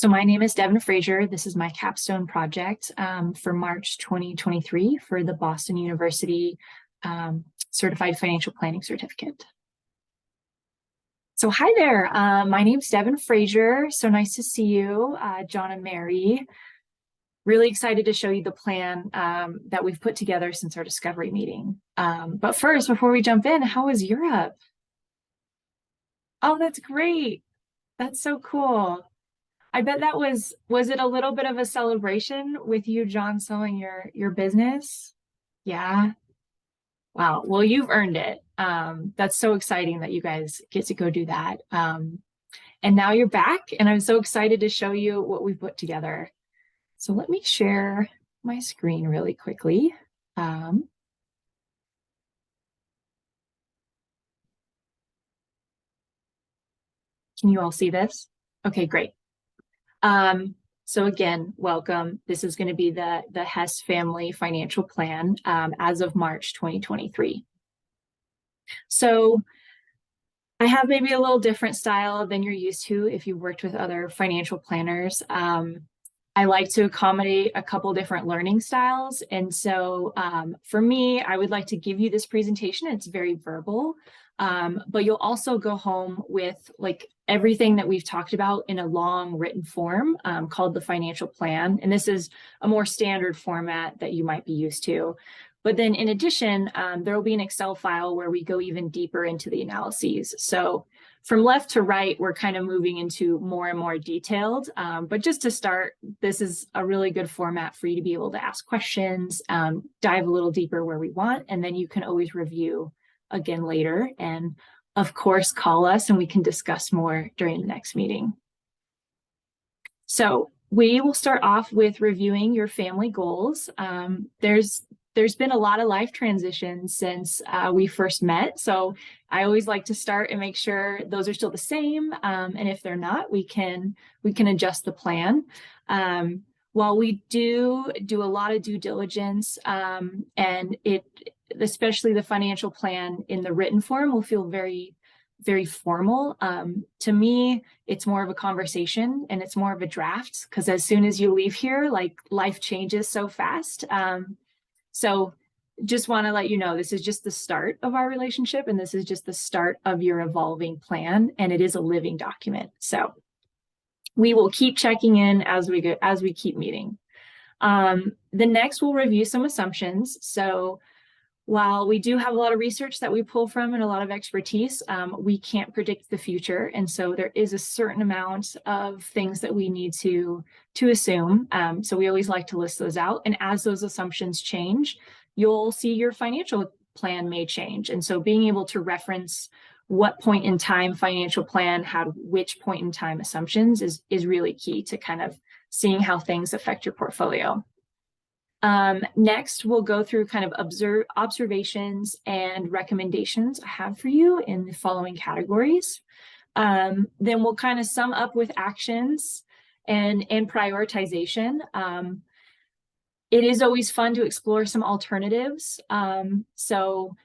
So my name is Devon Frazier. This is my capstone project for March 2023 for the Boston University Certified Financial Planning Certificate. So hi there, my name's Devon Frazier. So nice to see you, John and Mary. Really excited to show you the plan that we've put together since our discovery meeting. But first, before we jump in, how was Europe? Oh, that's great. That's so cool. I bet that was it a little bit of a celebration with you, John, selling your business? Yeah. Wow. Well, you've earned it. That's so exciting that you guys get to go do that. And now you're back, and I'm so excited to show you what we've put together. So let me share my screen really quickly. Can you all see this? Okay, great. So again, welcome. This is going to be the Hess family financial plan as of March 2023. So I have maybe a little different style than you're used to if you've worked with other financial planners. I like to accommodate a couple different learning styles. And so for me, I would like to give you this presentation. It's very verbal, but you'll also go home with like everything that we've talked about in a long written form called the financial plan. And this is a more standard format that you might be used to. But then in addition, there will be an Excel file where we go even deeper into the analyses. So from left to right, we're kind of moving into more and more detailed. But just to start, this is a really good format for you to be able to ask questions, dive a little deeper where we want, and then you can always review again later. And of course, call us and we can discuss more during the next meeting. So we will start off with reviewing your family goals. There's been a lot of life transitions since we first met. So I always like to start and make sure those are still the same. And if they're not, we can adjust the plan. While we do a lot of due diligence, and especially the financial plan in the written form will feel very, very formal. To me, it's more of a conversation and it's more of a draft, because as soon as you leave here, like life changes so fast. So just want to let you know, this is just the start of our relationship, and this is just the start of your evolving plan, and it is a living document. So we will keep checking in as we keep meeting. The next, we'll review some assumptions. So while we do have a lot of research that we pull from and a lot of expertise, we can't predict the future. And so there is a certain amount of things that we need to assume. So we always like to list those out. And as those assumptions change, you'll see your financial plan may change. And so being able to reference what point in time financial plan had which point in time assumptions is really key to kind of seeing how things affect your portfolio. Next, we'll go through kind of observations and recommendations I have for you in the following categories. Then we'll kind of sum up with actions and prioritization. It is always fun to explore some alternatives. So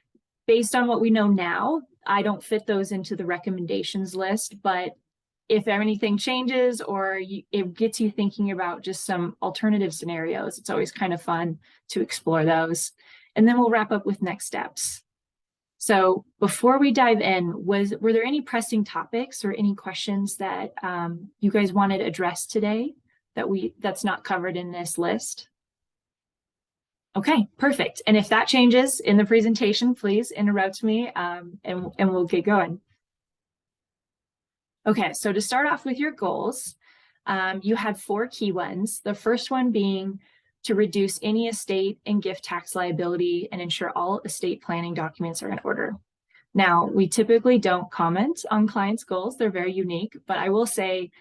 based on what we know now, I don't fit those into the recommendations list, but if anything changes or it gets you thinking about just some alternative scenarios, it's always kind of fun to explore those. And then we'll wrap up with next steps. So before we dive in, were there any pressing topics or any questions that you guys wanted addressed today that's not covered in this list? Okay, perfect. And if that changes in the presentation, please interrupt me and we'll get going. Okay, so to start off with your goals, you had 4 key ones. The first one being to reduce any estate and gift tax liability and ensure all estate planning documents are in order. Now, we typically don't comment on clients' goals. They're very unique, but I will say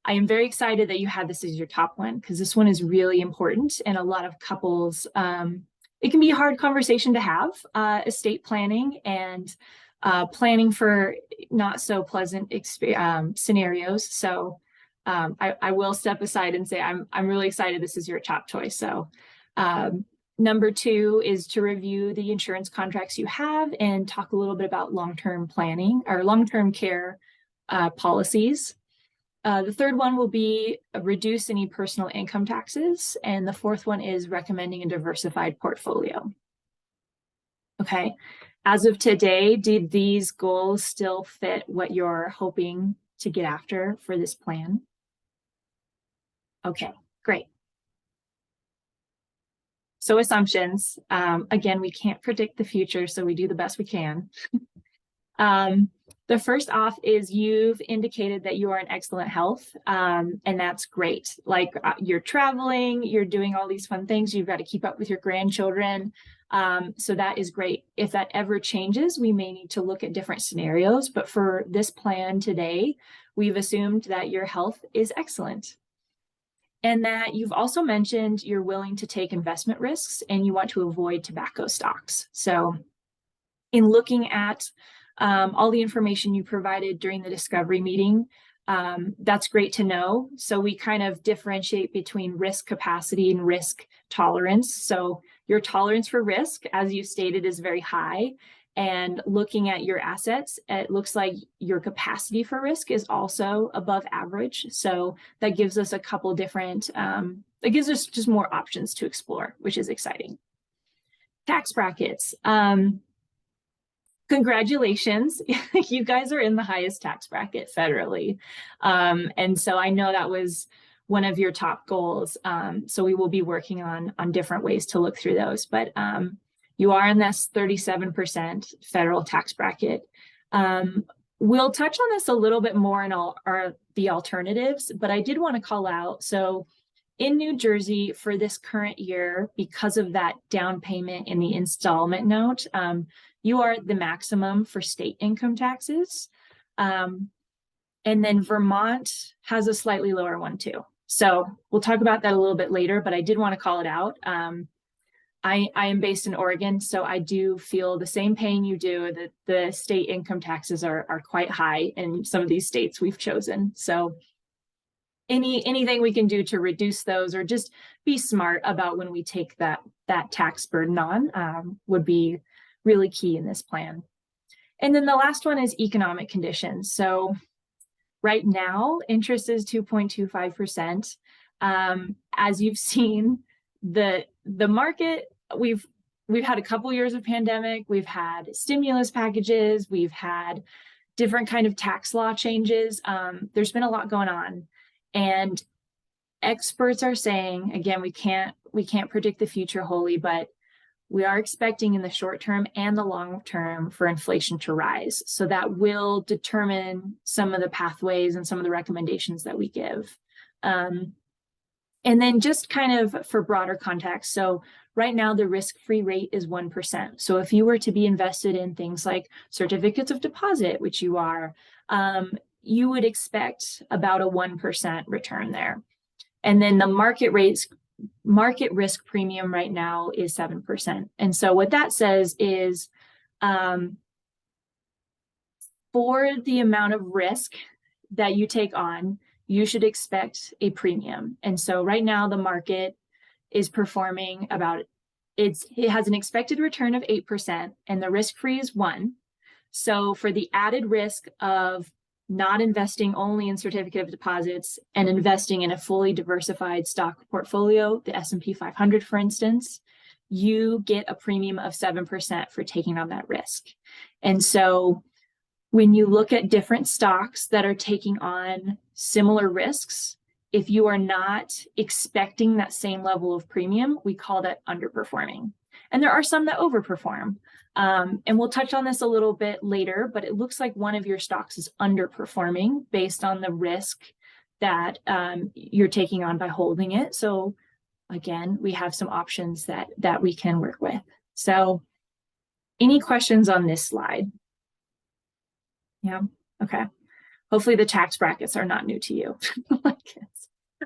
I am very excited that you had this as your top one, because this one is really important. And a lot of couples, it can be a hard conversation to have, estate planning and planning for not so pleasant scenarios. So I will step aside and say I'm really excited this is your top choice. So number 2 is to review the insurance contracts you have and talk a little bit about long-term planning or long-term care policies. The third one will be reduce any personal income taxes. And the fourth one is recommending a diversified portfolio. Okay. As of today, did these goals still fit what you're hoping to get after for this plan? Okay, great. So assumptions, again, we can't predict the future, so we do the best we can. The first off is you've indicated that you are in excellent health, and that's great. Like you're traveling, you're doing all these fun things, you've got to keep up with your grandchildren. So that is great. If that ever changes, we may need to look at different scenarios, but for this plan today, we've assumed that your health is excellent. And that you've also mentioned you're willing to take investment risks and you want to avoid tobacco stocks. So in looking at all the information you provided during the discovery meeting, that's great to know. So we kind of differentiate between risk capacity and risk tolerance. So your tolerance for risk, as you stated, is very high. And looking at your assets, it looks like your capacity for risk is also above average. So that gives us a couple different, it gives us just more options to explore, which is exciting. Tax brackets. Congratulations, you guys are in the highest tax bracket federally. And so I know that was one of your top goals. So we will be working on different ways to look through those, but you are in this 37% federal tax bracket. We'll touch on this a little bit more in the alternatives, but I did want to call out, so in New Jersey for this current year, because of that down payment in the installment note, you are at the maximum for state income taxes. And then Vermont has a slightly lower one too. So we'll talk about that a little bit later, but I did want to call it out. I am based in Oregon, so I do feel the same pain you do, that the state income taxes are quite high in some of these states we've chosen. So anything we can do to reduce those or just be smart about when we take that tax burden on would be really key in this plan. And then the last one is economic conditions. So right now, interest is 2.25%. As you've seen, the market, we've had a couple years of pandemic, we've had stimulus packages, we've had different kind of tax law changes. There's been a lot going on, and experts are saying, again, we can't predict the future wholly, but we are expecting in the short term and the long term for inflation to rise. So that will determine some of the pathways and some of the recommendations that we give. And then just kind of for broader context, so right now the risk-free rate is 1%. So if you were to be invested in things like certificates of deposit, which you are, you would expect about a 1% return there. And then the market risk premium right now is 7%. And so what that says is for the amount of risk that you take on, you should expect a premium. And so right now the market is performing it has an expected return of 8% and the risk-free is 1. So for the added risk of not investing only in certificate of deposits and investing in a fully diversified stock portfolio, the S&P 500, for instance, you get a premium of 7% for taking on that risk. And so when you look at different stocks that are taking on similar risks, if you are not expecting that same level of premium, we call that underperforming. And there are some that overperform. And we'll touch on this a little bit later, but it looks like one of your stocks is underperforming based on the risk that you're taking on by holding it. So again, we have some options that we can work with. So any questions on this slide? Yeah, okay. Hopefully the tax brackets are not new to you.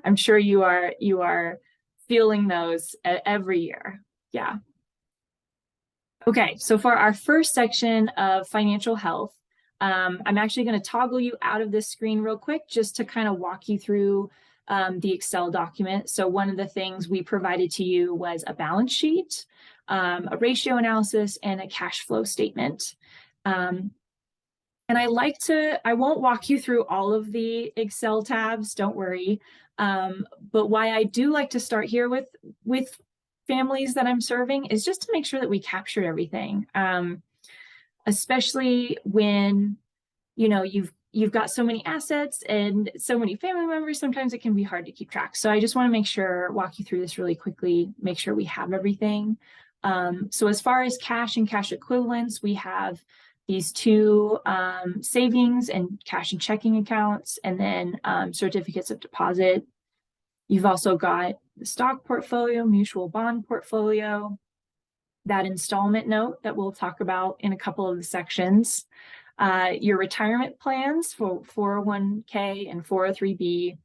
I'm sure you are feeling those every year. Yeah. Okay, so for our first section of financial health, I'm actually going to toggle you out of this screen real quick just to kind of walk you through the Excel document. So one of the things we provided to you was a balance sheet, a ratio analysis, and a cash flow statement. And I won't walk you through all of the Excel tabs, don't worry. But why I do like to start here with families that I'm serving is just to make sure that we captured everything. Especially when, you know, you've got so many assets and so many family members, sometimes it can be hard to keep track. So I just want to walk you through this really quickly, make sure we have everything. So as far as cash and cash equivalents, we have these two savings and cash and checking accounts, and then certificates of deposit. You've also got the stock portfolio, mutual bond portfolio, that installment note that we'll talk about in a couple of the sections, your retirement plans for 401k and 403b,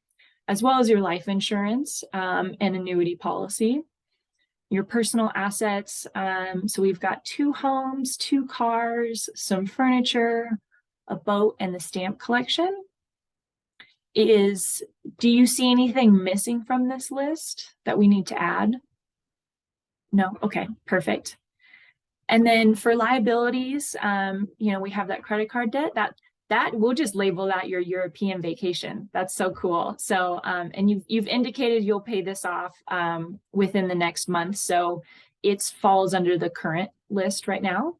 as well as your life insurance and annuity policy. Your personal assets, so we've got 2 homes, 2 cars, some furniture, a boat, and the stamp collection. Do you see anything missing from this list that we need to add? No? Okay, perfect. And then for liabilities, you know, we have that credit card debt that we'll just label that your European vacation. That's so cool. So, and you've indicated you'll pay this off within the next month. So it falls under the current list right now.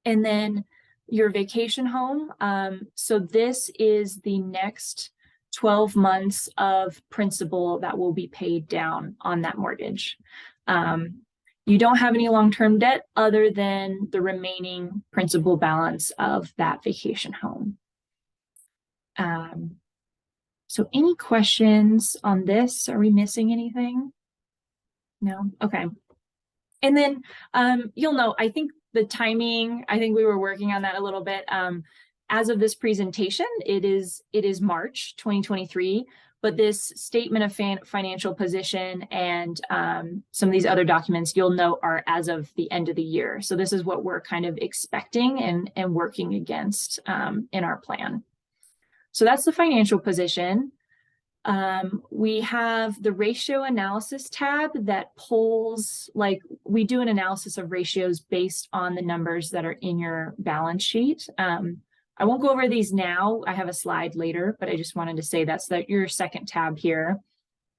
And then your vacation home. So this is the next 12 months of principal that will be paid down on that mortgage. You don't have any long-term debt other than the remaining principal balance of that vacation home. So any questions on this? Are we missing anything? No? Okay. And then you'll know, I think the timing, I think we were working on that a little bit. As of this presentation, it is March 2023. But this statement of financial position and some of these other documents you'll know are as of the end of the year. So this is what we're kind of expecting and working against in our plan. So that's the financial position. We have the ratio analysis tab that pulls, like we do an analysis of ratios based on the numbers that are in your balance sheet. I won't go over these now. I have a slide later, but I just wanted to say that's your second tab here.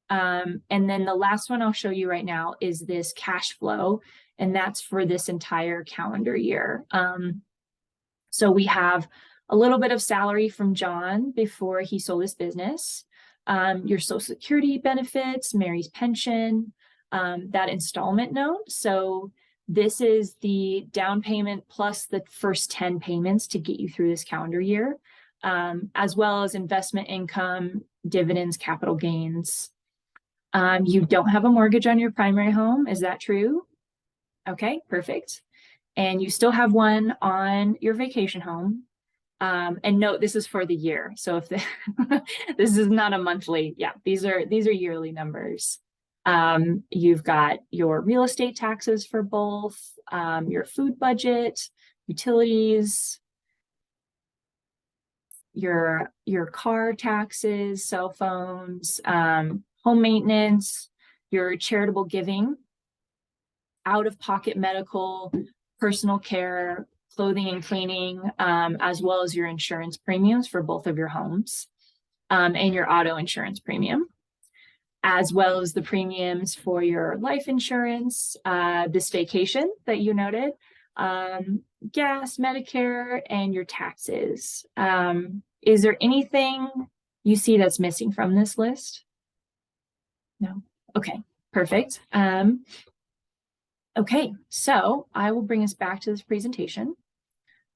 And then the last one I'll show you right now is this cash flow, and that's for this entire calendar year. So we have a little bit of salary from John before he sold his business, your Social Security benefits, Mary's pension, that installment note. So this is the down payment plus the first 10 payments to get you through this calendar year, as well as investment income, dividends, capital gains. You don't have a mortgage on your primary home. Is that true? Okay, perfect. And you still have one on your vacation home. And note, this is for the year. So if this is not a monthly, yeah, these are yearly numbers. You've got your real estate taxes for both, your food budget, utilities, your car taxes, cell phones, home maintenance, your charitable giving, out-of-pocket medical, personal care, clothing and cleaning, as well as your insurance premiums for both of your homes, and your auto insurance premium, as well as the premiums for your life insurance, this vacation that you noted, gas, Medicare, and your taxes. Is there anything you see that's missing from this list? No? Okay, perfect. Okay, so I will bring us back to this presentation.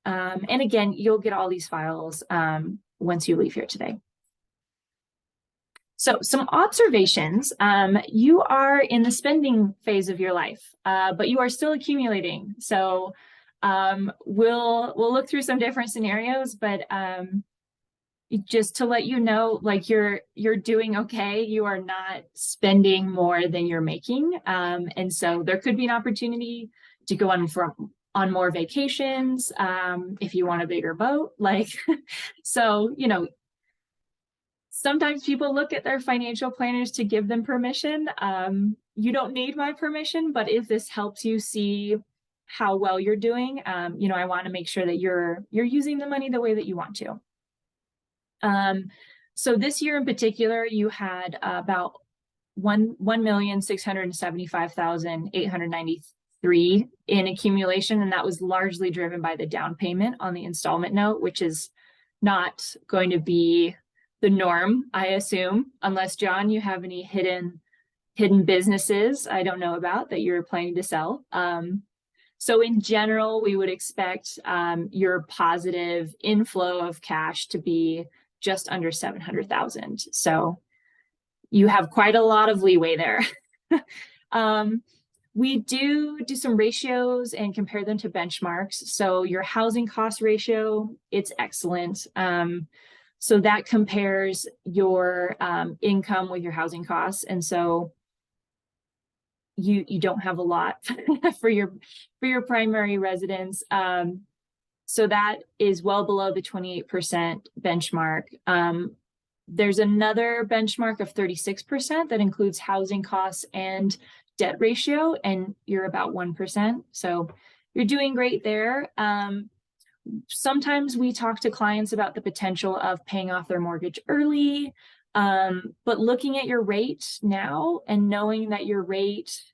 And again, you'll get all these files once you leave here today. So some observations. You are in the spending phase of your life, but you are still accumulating. So we'll look through some different scenarios, but just to let you know, like you're doing okay. You are not spending more than you're making. And so there could be an opportunity to go on more vacations if you want a bigger boat. Like, so, you know, sometimes people look at their financial planners to give them permission. You don't need my permission, but if this helps you see how well you're doing. You know, I want to make sure that you're using the money the way that you want to. So this year in particular, you had about 1,675,893 in accumulation, and that was largely driven by the down payment on the installment note, which is not going to be the norm, I assume, unless, John, you have any hidden businesses I don't know about that you're planning to sell. So in general, we would expect your positive inflow of cash to be just under 700,000. So you have quite a lot of leeway there. We do some ratios and compare them to benchmarks. So your housing cost ratio, it's excellent. So that compares your income with your housing costs. And so you don't have a lot for your primary residence. So that is well below the 28% benchmark. There's another benchmark of 36% that includes housing costs and debt ratio, and you're about 1%. So you're doing great there. Sometimes we talk to clients about the potential of paying off their mortgage early, but looking at your rate now and knowing that your rates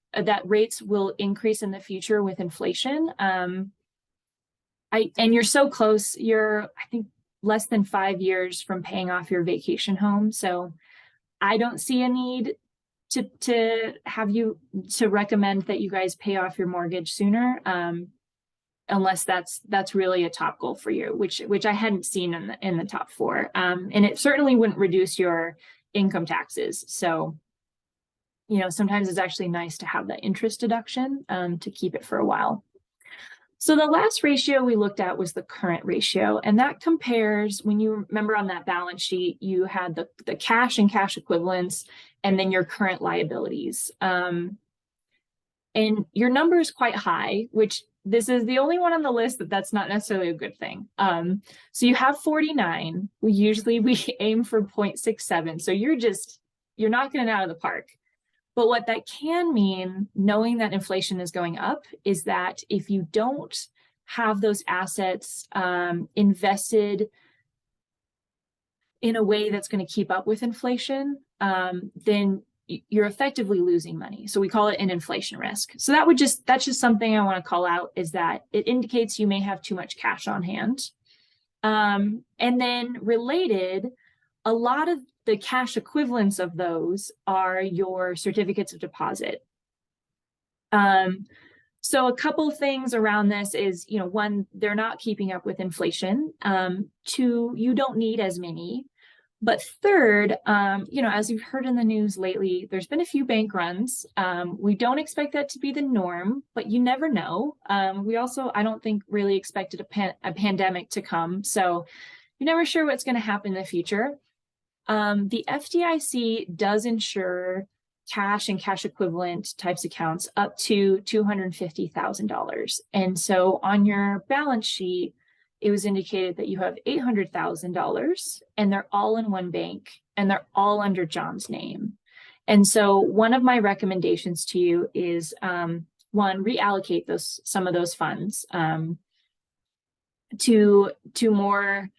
will increase in the future with inflation. And you're so close, I think less than 5 years from paying off your vacation home. So I don't see a need to have you to recommend that you guys pay off your mortgage sooner, unless that's really a top goal for you, which I hadn't seen in the top 4. And it certainly wouldn't reduce your income taxes. So, you know, sometimes it's actually nice to have that interest deduction to keep it for a while. So the last ratio we looked at was the current ratio, and that compares, when you remember on that balance sheet, you had the cash and cash equivalents, and then your current liabilities. And your number is quite high, which this is the only one on the list that's not necessarily a good thing. So you have 49. We aim for 0.67. So you're knocking it out of the park. But what that can mean, knowing that inflation is going up, is that if you don't have those assets invested in a way that's going to keep up with inflation, then you're effectively losing money. So we call it an inflation risk. So that's just something I want to call out, is that it indicates you may have too much cash on hand. And then related, a lot of the cash equivalents of those are your certificates of deposit. So a couple things around this is, you know, one, they're not keeping up with inflation. 2, you don't need as many. But third, you know, as you've heard in the news lately, there's been a few bank runs. We don't expect that to be the norm, but you never know. We also, I don't think, really expected a pandemic to come. So you're never sure what's going to happen in the future. The FDIC does insure cash and cash equivalent types accounts up to $250,000. And so on your balance sheet, it was indicated that you have $800,000, and they're all in one bank, and they're all under John's name. And so one of my recommendations to you is, one, reallocate some of those funds to more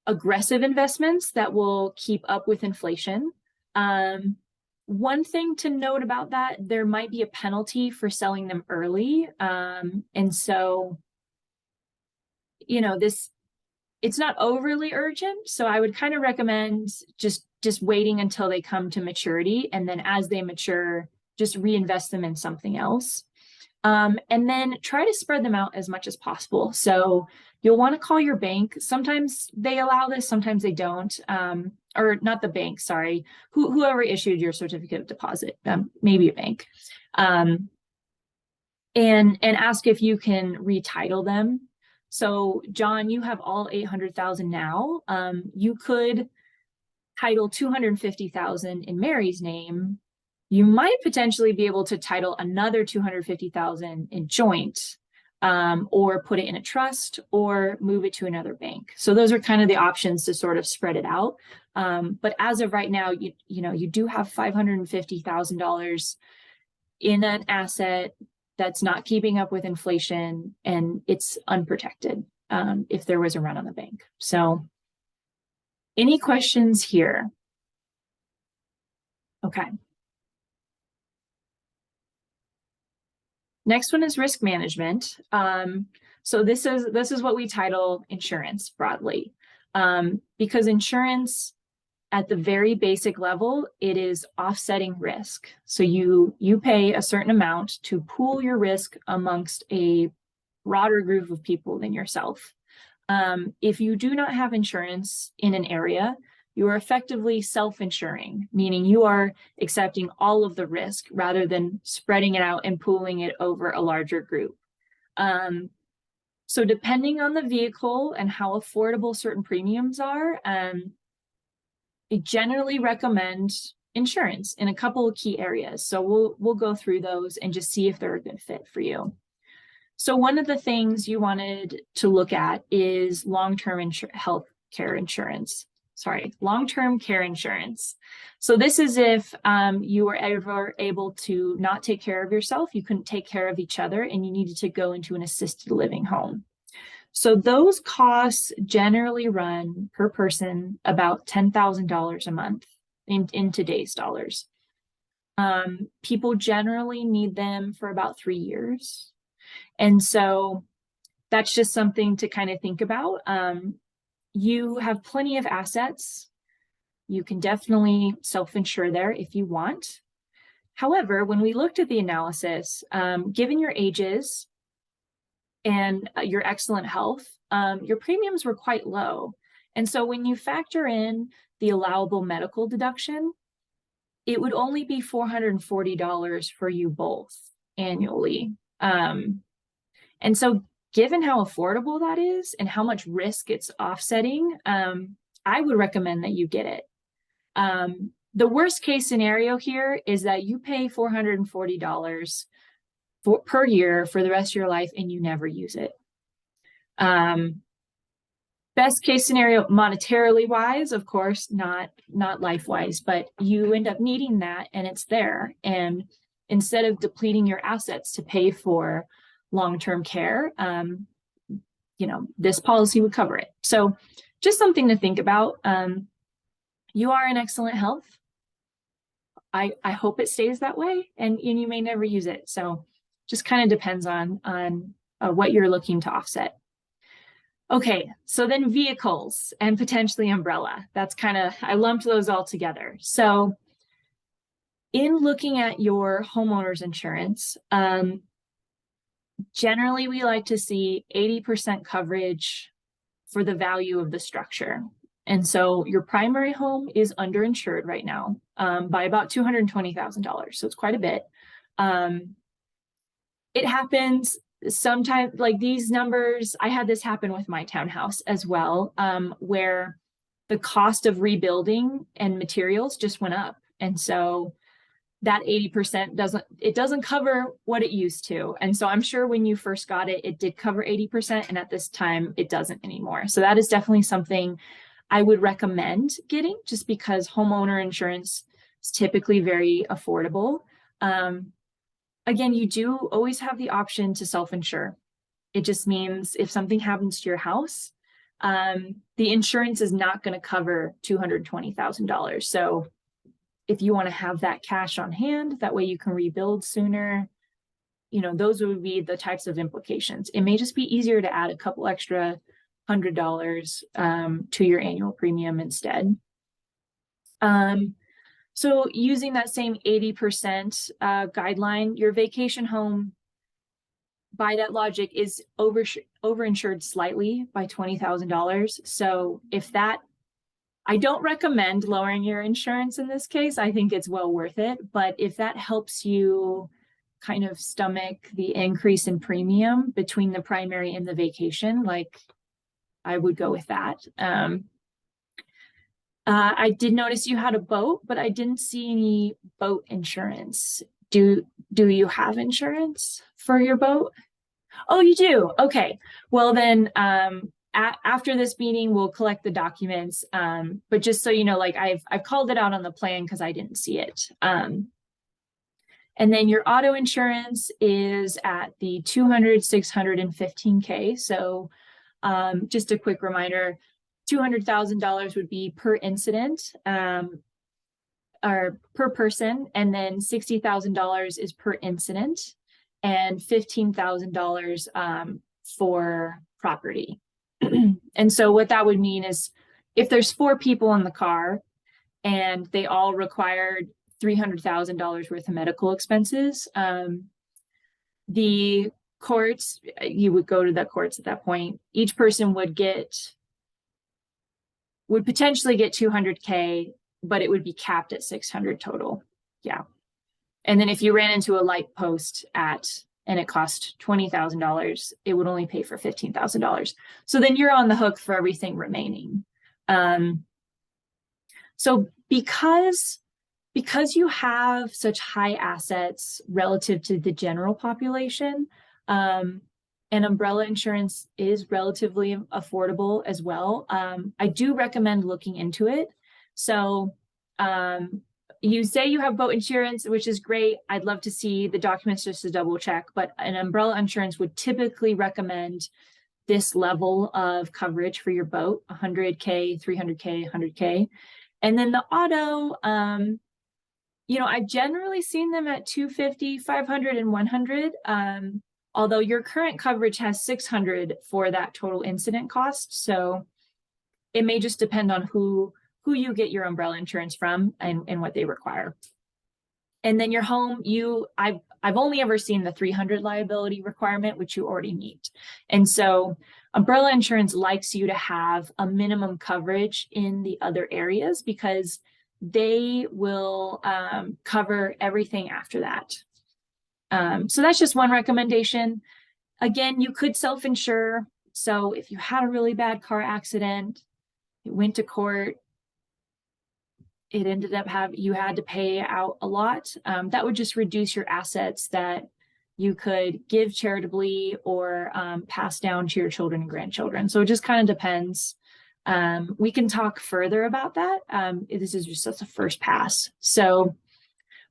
aggressive investments that will keep up with inflation. One thing to note about that, there might be a penalty for selling them early. And so, you know, it's not overly urgent. So I would kind of recommend just waiting until they come to maturity. And then as they mature, just reinvest them in something else. And then try to spread them out as much as possible. So you'll want to call your bank. Sometimes they allow this, sometimes they don't. Or not the bank, sorry. Whoever issued your certificate of deposit, maybe a bank. And ask if you can retitle them. So John, you have all 800,000 now. You could title 250,000 in Mary's name. You might potentially be able to title another 250,000 in joint, or put it in a trust, or move it to another bank. So those are kind of the options to sort of spread it out. But as of right now, you know, you do have $550,000 in an asset that's not keeping up with inflation, and it's unprotected if there was a run on the bank. So any questions here? Okay. Next one is risk management. So this is what we title insurance broadly, because insurance at the very basic level, it is offsetting risk. So you pay a certain amount to pool your risk amongst a broader group of people than yourself. If you do not have insurance in an area, you are effectively self-insuring, meaning you are accepting all of the risk rather than spreading it out and pooling it over a larger group. So depending on the vehicle and how affordable certain premiums are, I generally recommend insurance in a couple of key areas. So we'll go through those and just see if they're a good fit for you. So one of the things you wanted to look at is long-term health care insurance. Long-term care insurance. So this is if you were ever able to not take care of yourself, you couldn't take care of each other, and you needed to go into an assisted living home. So those costs generally run per person about $10,000 a month in today's dollars. People generally need them for about 3 years. And so that's just something to kind of think about. You have plenty of assets. You can definitely self-insure there if you want. However, when we looked at the analysis, given your ages and your excellent health, your premiums were quite low. And so when you factor in the allowable medical deduction, it would only be $440 for you both annually. And so given how affordable that is and how much risk it's offsetting, I would recommend that you get it. The worst case scenario here is that you pay $440 per year for the rest of your life and you never use it. Best case scenario, monetarily wise, of course, not life wise, but you end up needing that and it's there. And instead of depleting your assets to pay for long-term care, this policy would cover it. So just something to think about. You are in excellent health. I hope it stays that way, and you may never use it. So just kind of depends on what you're looking to offset. Okay, so then vehicles and potentially umbrella. That's kind of, I lumped those all together. So in looking at your homeowner's insurance, generally we like to see 80% coverage for the value of the structure. And so your primary home is underinsured right now by about $220,000. So it's quite a bit. It happens sometimes, like these numbers, I had this happen with my townhouse as well, where the cost of rebuilding and materials just went up. And so that 80% doesn't cover what it used to. And so I'm sure when you first got it, it did cover 80%. And at this time, it doesn't anymore. So that is definitely something I would recommend getting, just because homeowner insurance is typically very affordable. Again, you do always have the option to self-insure. It just means if something happens to your house, the insurance is not going to cover $220,000. So if you want to have that cash on hand, that way you can rebuild sooner, those would be the types of implications. It may just be easier to add a couple extra $100 to your annual premium instead. So using that same 80% guideline, your vacation home, by that logic, is overinsured slightly by $20,000. So if that, I don't recommend lowering your insurance in this case. I think it's well worth it. But if that helps you kind of stomach the increase in premium between the primary and the vacation, like, I would go with that. I did notice you had a boat, but I didn't see any boat insurance. Do you have insurance for your boat? Oh, you do? Okay. Well, then after this meeting, we'll collect the documents. But just so you know, like I've called it out on the plan because I didn't see it. And then your auto insurance is at the 200, 600, and 15K. So just a quick reminder, $200,000 would be per incident or per person, and then $60,000 is per incident, and $15,000 for property. And so what that would mean is if there's 4 people in the car and they all required $300,000 worth of medical expenses, the courts, you would go to the courts at that point. Each person would potentially get 200K, but it would be capped at 600 total. Yeah. And then if you ran into a light post and it cost $20,000, it would only pay for $15,000. So then you're on the hook for everything remaining. So because you have such high assets relative to the general population, and umbrella insurance is relatively affordable as well, I do recommend looking into it. So you say you have boat insurance, which is great. I'd love to see the documents just to double check, but an umbrella insurance would typically recommend this level of coverage for your boat: 100K, 300K, 100K. And then the auto, I've generally seen them at 250, 500, and 100. Although your current coverage has 600 for that total incident cost. So it may just depend on who you get your umbrella insurance from and what they require. And then your home, I've only ever seen the 300 liability requirement, which you already meet. And so umbrella insurance likes you to have a minimum coverage in the other areas because they will cover everything after that. So that's just one recommendation. Again, you could self-insure. So if you had a really bad car accident, you went to court, it ended up you had to pay out a lot, that would just reduce your assets that you could give charitably or pass down to your children and grandchildren. So it just kind of depends. We can talk further about that. This is just a first pass. So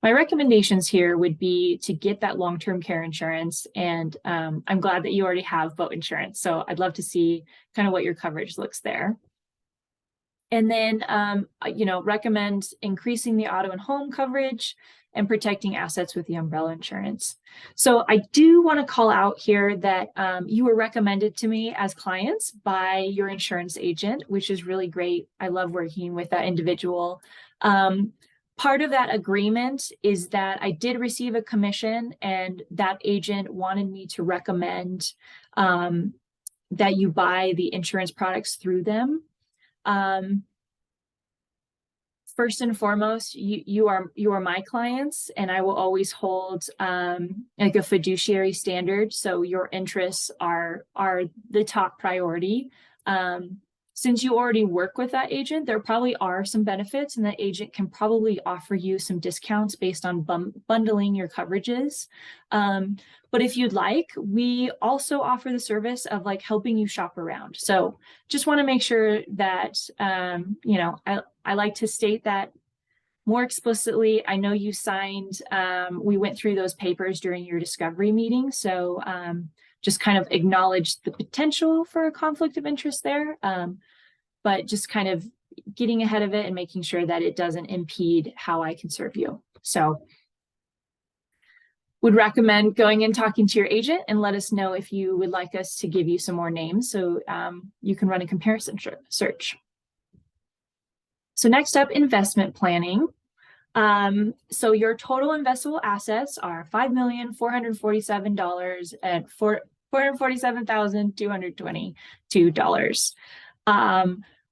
my recommendations here would be to get that long-term care insurance. And I'm glad that you already have boat insurance. So I'd love to see kind of what your coverage looks there. And then, recommend increasing the auto and home coverage and protecting assets with the umbrella insurance. So I do want to call out here that you were recommended to me as clients by your insurance agent, which is really great. I love working with that individual. Part of that agreement is that I did receive a commission, and that agent wanted me to recommend that you buy the insurance products through them. First and foremost, you are my clients, and I will always hold like a fiduciary standard. So your interests are the top priority. Since you already work with that agent, there probably are some benefits, and that agent can probably offer you some discounts based on bundling your coverages. But if you'd like, we also offer the service of like helping you shop around. So just want to make sure that, I like to state that more explicitly. I know you signed, we went through those papers during your discovery meeting. So just kind of acknowledge the potential for a conflict of interest there, but just kind of getting ahead of it and making sure that it doesn't impede how I can serve you. So would recommend going and talking to your agent and let us know if you would like us to give you some more names so you can run a comparison search. So next up, investment planning. So your total investable assets are $5,447 at $447,222.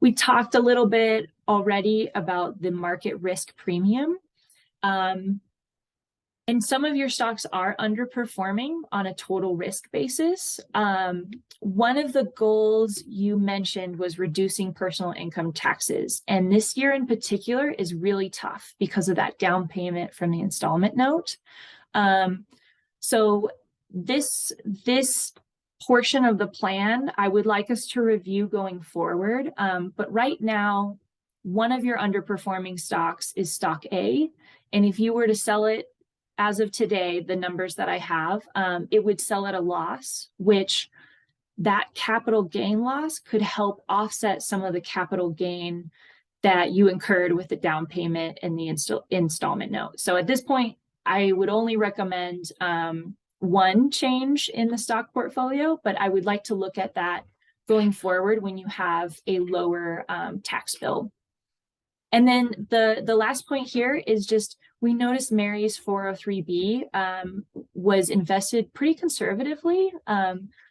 We talked a little bit already about the market risk premium. And some of your stocks are underperforming on a total risk basis. One of the goals you mentioned was reducing personal income taxes. And this year in particular is really tough because of that down payment from the installment note. So this portion of the plan, I would like us to review going forward. But right now, one of your underperforming stocks is stock A. And if you were to sell it as of today, the numbers that I have, it would sell at a loss, which that capital gain loss could help offset some of the capital gain that you incurred with the down payment and the installment note. So at this point, I would only recommend one change in the stock portfolio, but I would like to look at that going forward when you have a lower tax bill. And then the last point here is just, we noticed Mary's 403B was invested pretty conservatively.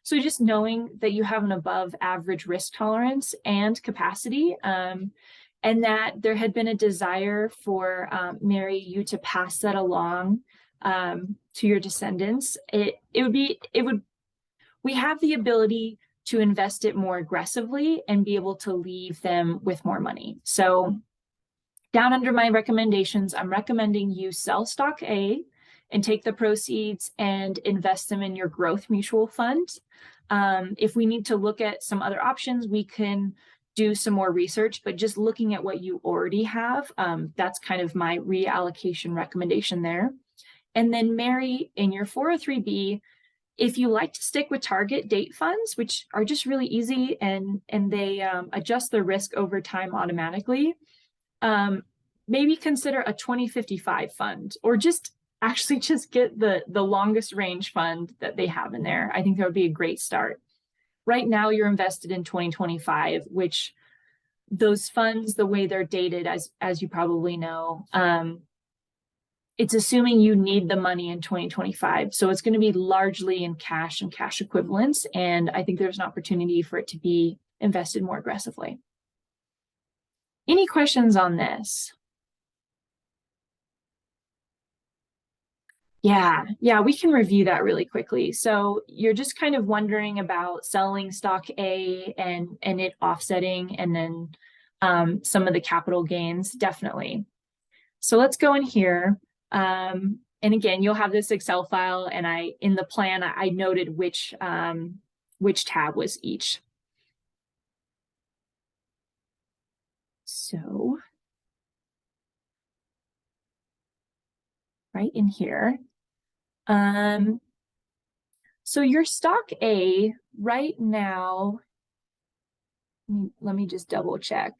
So just knowing that you have an above average risk tolerance and capacity, and that there had been a desire for Mary, you to pass that along to your descendants. We have the ability to invest it more aggressively and be able to leave them with more money. So down under my recommendations, I'm recommending you sell stock A and take the proceeds and invest them in your growth mutual fund. If we need to look at some other options, we can do some more research, but just looking at what you already have, that's kind of my reallocation recommendation there. And then Mary, in your 403B, if you like to stick with target date funds, which are just really easy and they adjust the risk over time automatically, maybe consider a 2055 fund, or just get the longest range fund that they have in there. I think that would be a great start. Right now, you're invested in 2025, which those funds, the way they're dated, as you probably know, it's assuming you need the money in 2025. So it's going to be largely in cash and cash equivalents. And I think there's an opportunity for it to be invested more aggressively. Any questions on this? Yeah, we can review that really quickly. So you're just kind of wondering about selling stock A and it offsetting, and then some of the capital gains, definitely. So let's go in here. And again, you'll have this Excel file, and in the plan, I noted which tab was each. So right in here. So your stock A right now, let me just double check.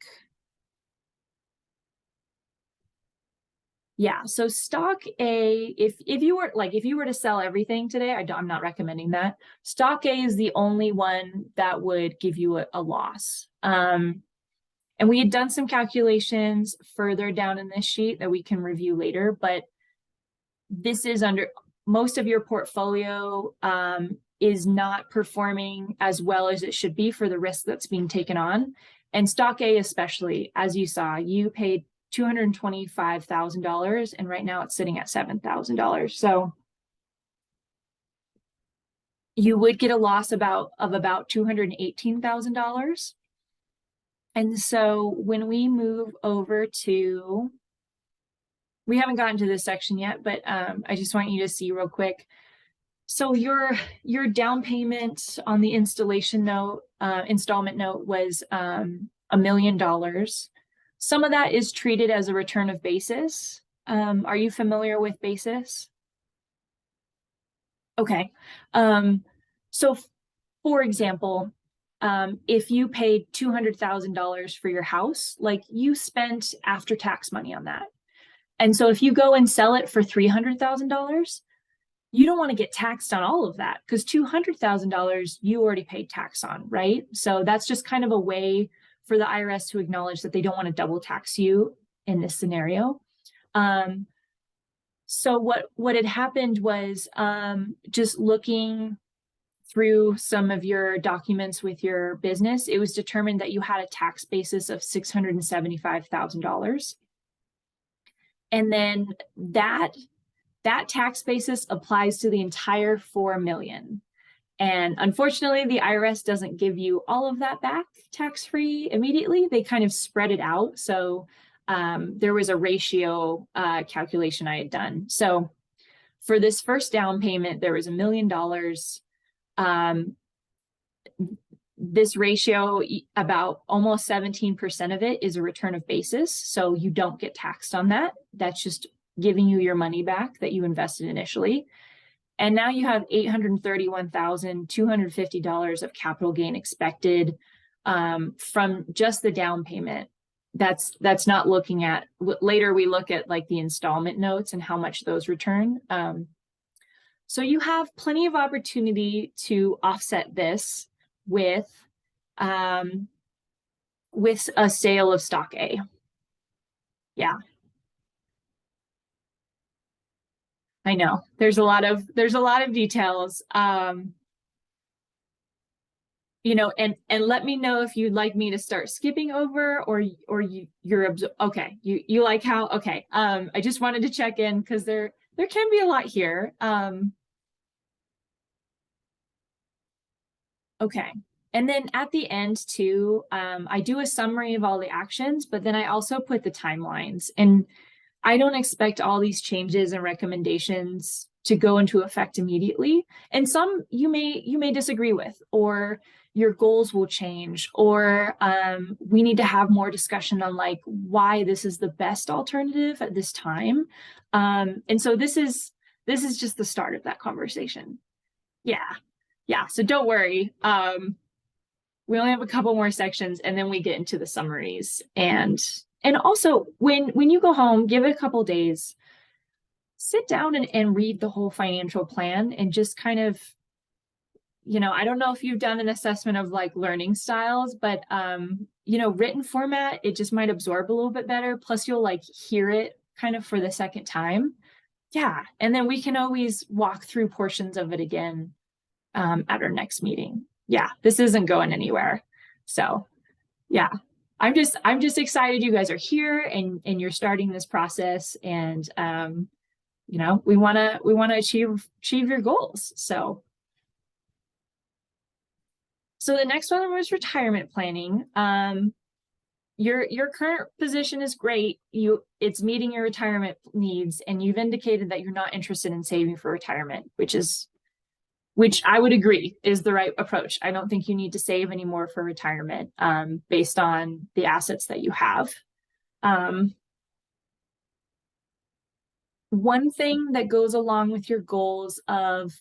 Yeah, so stock A, if you were to sell everything today, I'm not recommending that. Stock A is the only one that would give you a loss. And we had done some calculations further down in this sheet that we can review later, but this is under most of your portfolio is not performing as well as it should be for the risk that's being taken on. And stock A especially, as you saw, you paid $225,000, and right now it's sitting at $7,000. So you would get a loss of about $218,000. And so when we move over to, we haven't gotten to this section yet, but I just want you to see real quick. So your down payment on the installment note was $1 million. Some of that is treated as a return of basis. Are you familiar with basis? Okay. So for example, if you paid $200,000 for your house, like you spent after-tax money on that. And so if you go and sell it for $300,000, you don't want to get taxed on all of that, because $200,000 you already paid tax on, right? So that's just kind of a way for the IRS to acknowledge that they don't want to double tax you in this scenario. So what had happened was just looking through some of your documents with your business, it was determined that you had a tax basis of $675,000. And then that tax basis applies to the entire $4 million. And unfortunately, the IRS doesn't give you all of that back tax-free immediately. They kind of spread it out. So there was a ratio calculation I had done. So for this first down payment, there was $1 million. This ratio, about almost 17% of it is a return of basis. So you don't get taxed on that. That's just giving you your money back that you invested initially. And now you have $831,250 of capital gain expected from just the down payment. That's not looking at, later we look at like the installment notes and how much those return. So you have plenty of opportunity to offset this with a sale of stock A. Yeah. I know there's a lot of details. You know, and let me know if you'd like me to start skipping over, or you're okay. You like how, okay. I just wanted to check in because there can be a lot here. Okay. And then at the end too, I do a summary of all the actions, but then I also put the timelines, and I don't expect all these changes and recommendations to go into effect immediately. And some you may disagree with, or your goals will change, or we need to have more discussion on like why this is the best alternative at this time. And so this is just the start of that conversation. Yeah. So don't worry. We only have a couple more sections, and then we get into the summaries. And also when you go home, give it a couple days, sit down and read the whole financial plan, and just kind of, you know, I don't know if you've done an assessment of like learning styles, but you know, written format, it just might absorb a little bit better. Plus you'll like hear it kind of for the second time. Yeah. And then we can always walk through portions of it again at our next meeting. Yeah, this isn't going anywhere. So yeah, I'm just excited you guys are here and you're starting this process, and you know, we want to achieve your goals. So the next one was retirement planning. Your current position is great. It's meeting your retirement needs, and you've indicated that you're not interested in saving for retirement, which I would agree is the right approach. I don't think you need to save anymore for retirement based on the assets that you have. One thing that goes along with your goals of,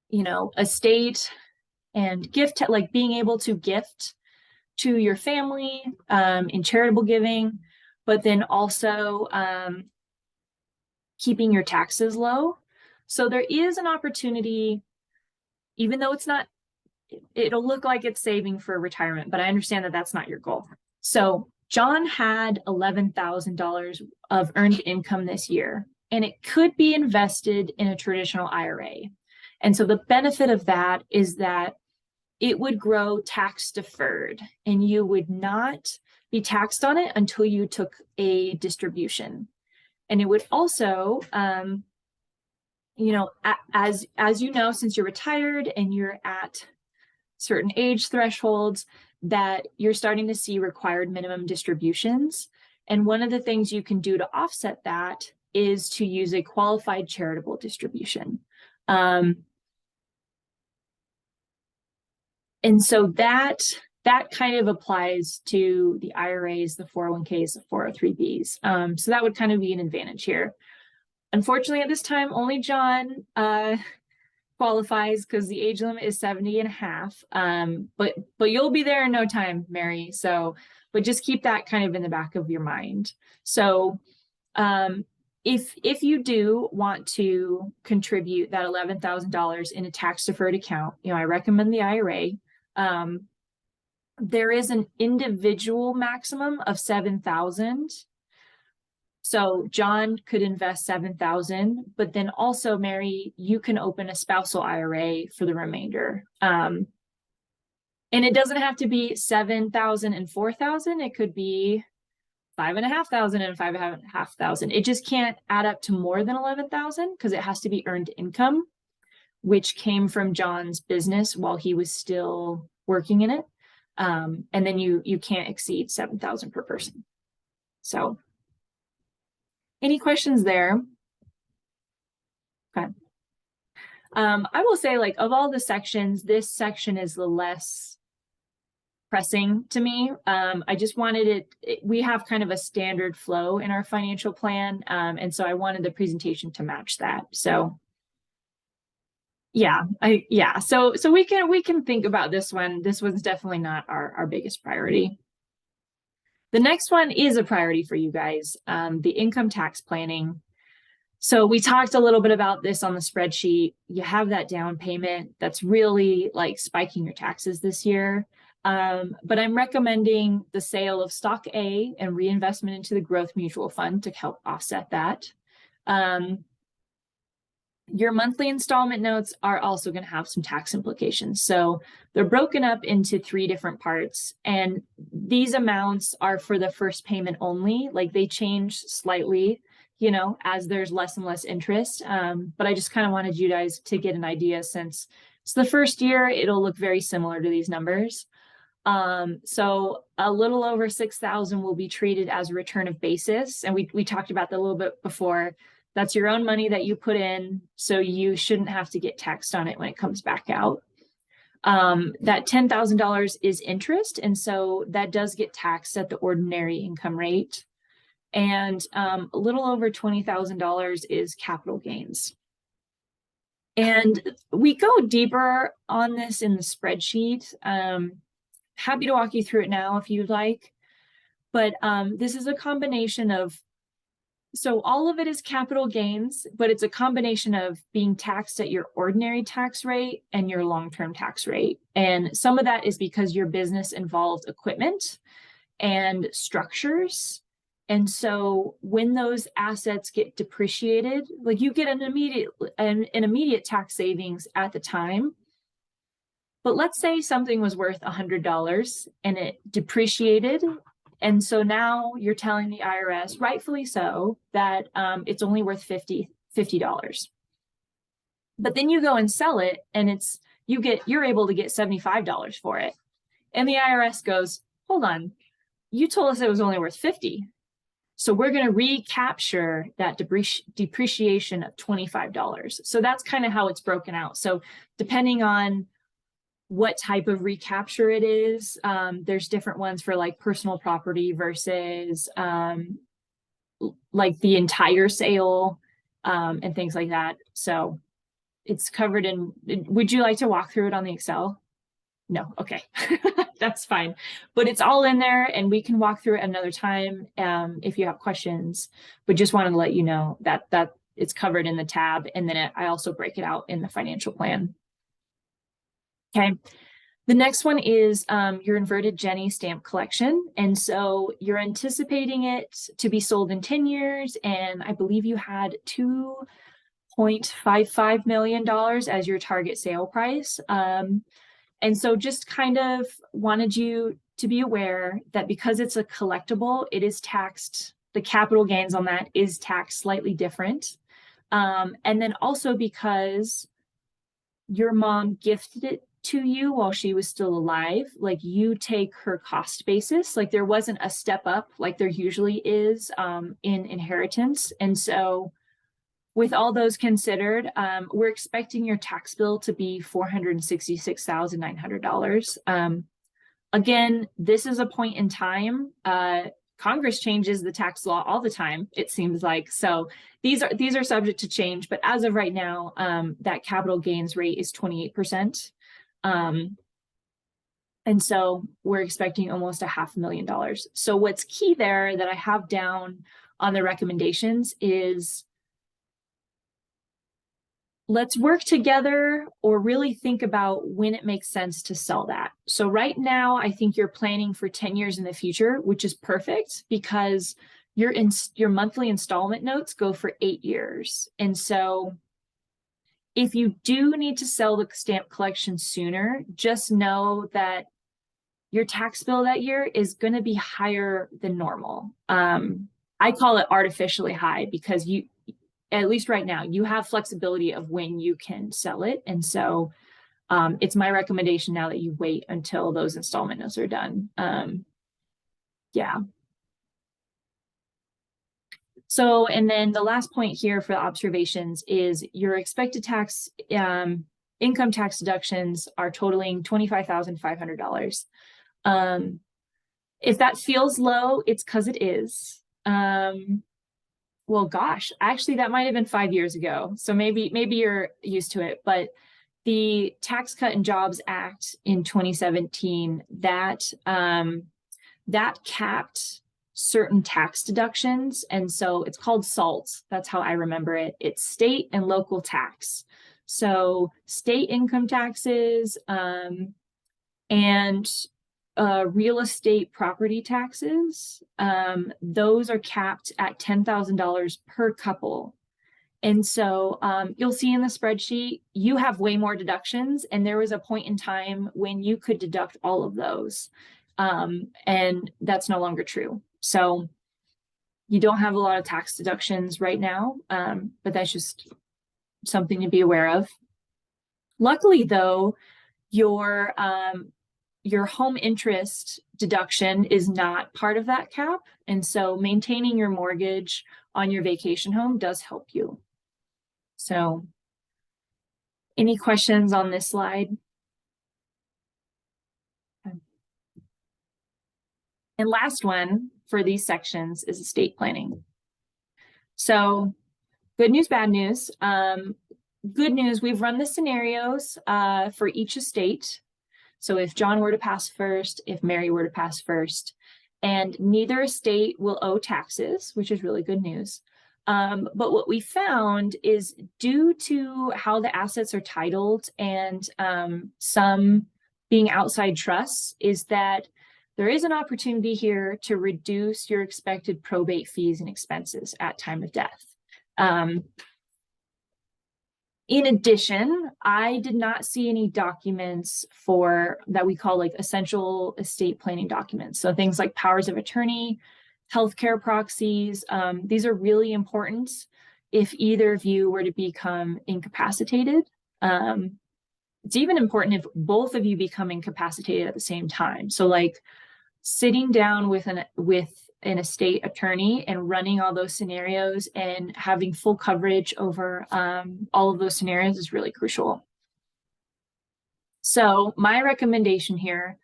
you know, estate and gift, like being able to gift to your family in charitable giving, but then also keeping your taxes low. So there is an opportunity, even though it'll look like it's saving for retirement, but I understand that that's not your goal. So John had $11,000 of earned income this year, and it could be invested in a traditional IRA. And so the benefit of that is that it would grow tax deferred, and you would not be taxed on it until you took a distribution. And it would also, you know, as you know, since you're retired and you're at certain age thresholds, that you're starting to see required minimum distributions. And one of the things you can do to offset that is to use a qualified charitable distribution. And so that kind of applies to the IRAs, the 401ks, the 403bs. So that would kind of be an advantage here. Unfortunately, at this time, only John qualifies because the age limit is 70 and a half. But you'll be there in no time, Mary. So, but just keep that kind of in the back of your mind. So if you do want to contribute that $11,000 in a tax deferred account, you know, I recommend the IRA. There is an individual maximum of 7,000. So John could invest 7,000, but then also, Mary, you can open a spousal IRA for the remainder. And it doesn't have to be 7,000 and 4,000. It could be 5,500 and 5,500. It just can't add up to more than 11,000 because it has to be earned income, which came from John's business while he was still working in it. And then you can't exceed 7,000 per person. So any questions there? Okay. I will say, like, of all the sections, this section is the less pressing to me. I just wanted we have kind of a standard flow in our financial plan. And so I wanted the presentation to match that. So yeah. So we can think about this one. This one's definitely not our biggest priority. The next one is a priority for you guys, the income tax planning. So we talked a little bit about this on the spreadsheet. You have that down payment that's really like spiking your taxes this year. But I'm recommending the sale of stock A and reinvestment into the growth mutual fund to help offset that. Your monthly installment notes are also going to have some tax implications. So they're broken up into 3 different parts. And these amounts are for the first payment only. Like they change slightly, you know, as there's less and less interest. But I just kind of wanted you guys to get an idea, since it's the first year, it'll look very similar to these numbers. So a little over 6,000 will be treated as a return of basis. And we talked about that a little bit before. That's your own money that you put in, so you shouldn't have to get taxed on it when it comes back out. That $10,000 is interest, and so that does get taxed at the ordinary income rate. And a little over $20,000 is capital gains. And we go deeper on this in the spreadsheet. Happy to walk you through it now if you'd like. But this is a combination of, so all of it is capital gains, but it's a combination of being taxed at your ordinary tax rate and your long-term tax rate. And some of that is because your business involves equipment and structures. And so when those assets get depreciated, like you get an immediate tax savings at the time. But let's say something was worth $100 and it depreciated. And so now you're telling the IRS, rightfully so, that it's only worth $50. But then you go and sell it, and you're able to get $75 for it. And the IRS goes, hold on, you told us it was only worth $50. So we're going to recapture that depreciation of $25. So that's kind of how it's broken out. So depending on what type of recapture it is, there's different ones for like personal property versus like the entire sale, and things like that. So it's covered in, would you like to walk through it on the Excel? No, okay. That's fine. But it's all in there, and we can walk through it another time if you have questions. But just wanted to let you know that it's covered in the tab, and then I also break it out in the financial plan. Okay. The next one is your inverted Jenny stamp collection. And so you're anticipating it to be sold in 10 years. And I believe you had $2.55 million as your target sale price. And so just kind of wanted you to be aware that because it's a collectible, it is taxed. The capital gains on that is taxed slightly different. And then also because your mom gifted it to you while she was still alive, like you take her cost basis, like there wasn't a step up like there usually is in inheritance. And so with all those considered, we're expecting your tax bill to be $466,900. Again, this is a point in time. Congress changes the tax law all the time, it seems like. So these are subject to change, but as of right now, that capital gains rate is 28%. And so we're expecting almost $500,000. So what's key there that I have down on the recommendations is let's work together or really think about when it makes sense to sell that. So right now, I think you're planning for 10 years in the future, which is perfect because your monthly installment notes go for 8 years. And so if you do need to sell the stamp collection sooner, just know that your tax bill that year is going to be higher than normal. I call it artificially high because you, at least right now, you have flexibility of when you can sell it. And so it's my recommendation now that you wait until those installment notes are done. Yeah. So, and then the last point here for the observations is your expected tax, income tax deductions are totaling $25,500. If that feels low, it's because it is. Well, gosh, actually, that might have been 5 years ago. So maybe you're used to it. But the Tax Cut and Jobs Act in 2017, that capped certain tax deductions. And so it's called SALT. That's how I remember it. It's state and local tax. So state income taxes and real estate property taxes, those are capped at $10,000 per couple. And so you'll see in the spreadsheet, you have way more deductions. And there was a point in time when you could deduct all of those. And that's no longer true. So you don't have a lot of tax deductions right now, but that's just something to be aware of. Luckily, though, your home interest deduction is not part of that cap. And so maintaining your mortgage on your vacation home does help you. So any questions on this slide? And last one for these sections is estate planning. So good news, bad news. Good news, we've run the scenarios for each estate. So if John were to pass first, if Mary were to pass first, and neither estate will owe taxes, which is really good news. But what we found is due to how the assets are titled and some being outside trusts, is that there is an opportunity here to reduce your expected probate fees and expenses at time of death. In addition, I did not see any documents for that we call like essential estate planning documents. So things like powers of attorney, healthcare proxies. These are really important if either of you were to become incapacitated. It's even important if both of you become incapacitated at the same time. So like sitting down with an estate attorney and running all those scenarios and having full coverage over all of those scenarios is really crucial. So my recommendation here,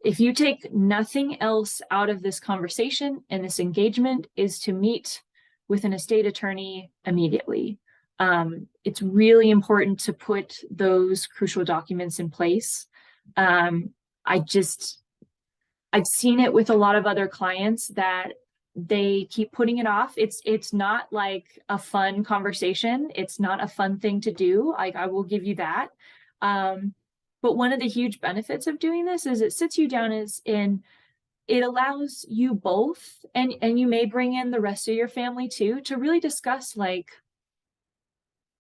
if you take nothing else out of this conversation and this engagement, is to meet with an estate attorney immediately. It's really important to put those crucial documents in place. I've seen it with a lot of other clients that they keep putting it off. It's not like a fun conversation. It's not a fun thing to do. I will give you that. But one of the huge benefits of doing this is it sits you down and it allows you both, and you may bring in the rest of your family too, to really discuss like,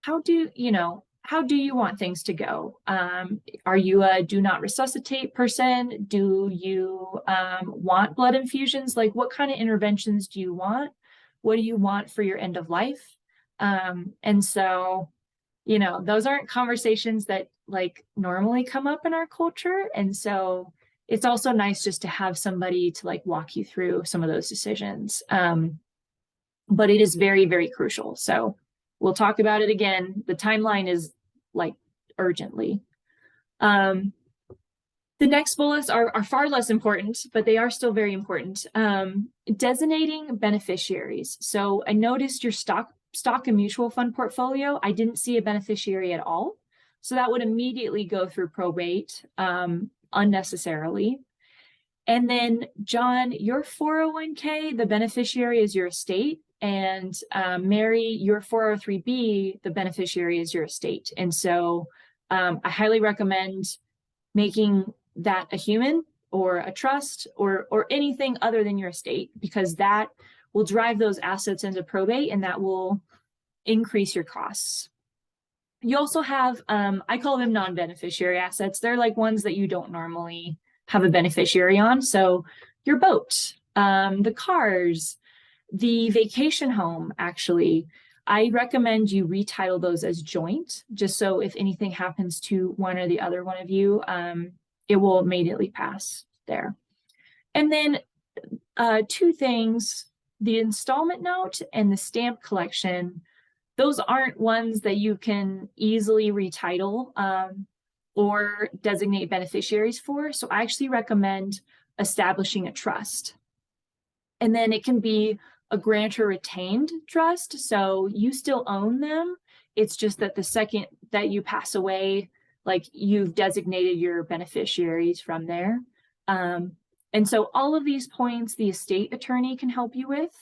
how do you want things to go? Are you a do not resuscitate person? Do you want blood infusions? Like what kind of interventions do you want? What do you want for your end of life? And so, those aren't conversations that like normally come up in our culture. And so it's also nice just to have somebody to like walk you through some of those decisions. But it is very, very crucial. So we'll talk about it again. The timeline is like urgently. The next bullets are far less important, but they are still very important. Designating beneficiaries. So I noticed your stock and mutual fund portfolio, I didn't see a beneficiary at all. So that would immediately go through probate unnecessarily. And then John, your 401k, the beneficiary is your estate. And Mary, your 403b, the beneficiary is your estate. And so I highly recommend making that a human or a trust or anything other than your estate, because that will drive those assets into probate and that will increase your costs. You also have, I call them non-beneficiary assets. They're like ones that you don't normally have a beneficiary on. So your boat, the cars, the vacation home, actually, I recommend you retitle those as joint, just so if anything happens to one or the other one of you, it will immediately pass there. And then two things, the installment note and the stamp collection, those aren't ones that you can easily retitle or designate beneficiaries for. So I actually recommend establishing a trust. And then it can be a grantor retained trust, so you still own them. It's just that the second that you pass away, like you've designated your beneficiaries from there. And so all of these points the estate attorney can help you with.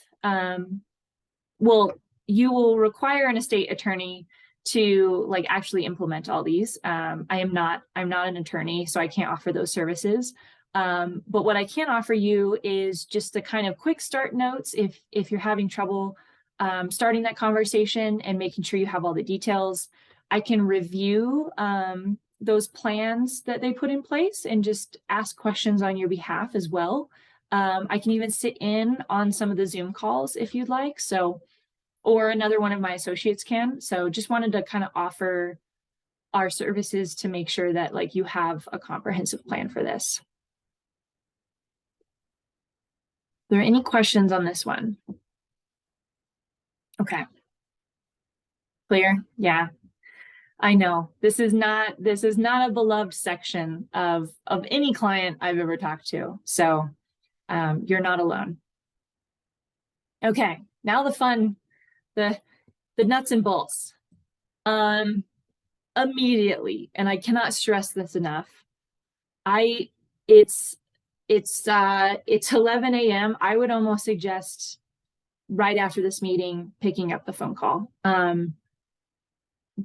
Well, you will require an estate attorney to like actually implement all these. I'm not an attorney, so I can't offer those services. But what I can offer you is just the kind of quick start notes if you're having trouble starting that conversation and making sure you have all the details. I can review those plans that they put in place and just ask questions on your behalf as well. I can even sit in on some of the Zoom calls if you'd like. So, or another one of my associates can. So just wanted to kind of offer our services to make sure that like you have a comprehensive plan for this. Are there any questions on this one? Okay. Clear? Yeah. I know this is not a beloved section of any client I've ever talked to. So you're not alone. Okay, now the fun, the nuts and bolts. Immediately, and I cannot stress this enough. It's 11 a.m. I would almost suggest right after this meeting picking up the phone call.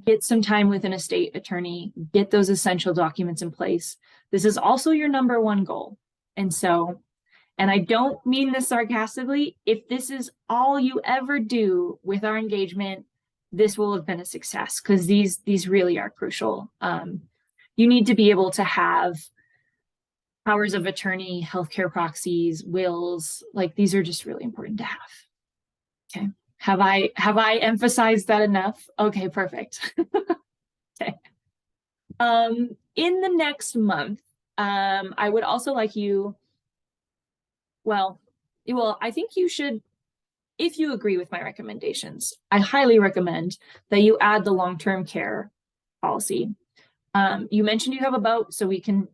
Get some time with an estate attorney, get those essential documents in place. This is also your number one goal. And so, and I don't mean this sarcastically, if this is all you ever do with our engagement, this will have been a success because these really are crucial. You need to be able to have powers of attorney, healthcare proxies, wills, like these are just really important to have. Okay. Have I emphasized that enough? Okay, perfect. Okay. In the next month, I would also like you, I think you should, if you agree with my recommendations, I highly recommend that you add the long-term care policy. You mentioned you have a boat, so we can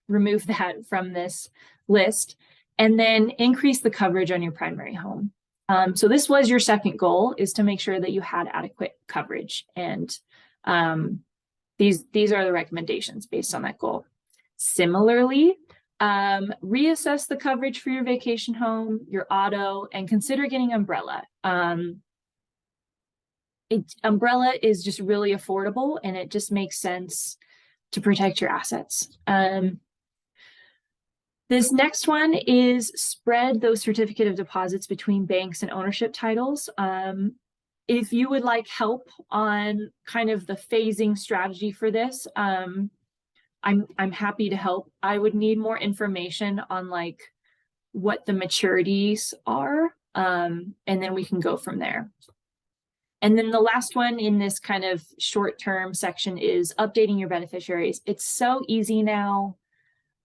remove that from this list. And then increase the coverage on your primary home. So this was your second goal, is to make sure that you had adequate coverage. And these are the recommendations based on that goal. Similarly, reassess the coverage for your vacation home, your auto, and consider getting umbrella. Umbrella is just really affordable, and it just makes sense to protect your assets. This next one is spread those certificate of deposits between banks and ownership titles. If you would like help on kind of the phasing strategy for this, I'm happy to help. I would need more information on like what the maturities are, and then we can go from there. And then the last one in this kind of short-term section is updating your beneficiaries. It's so easy now.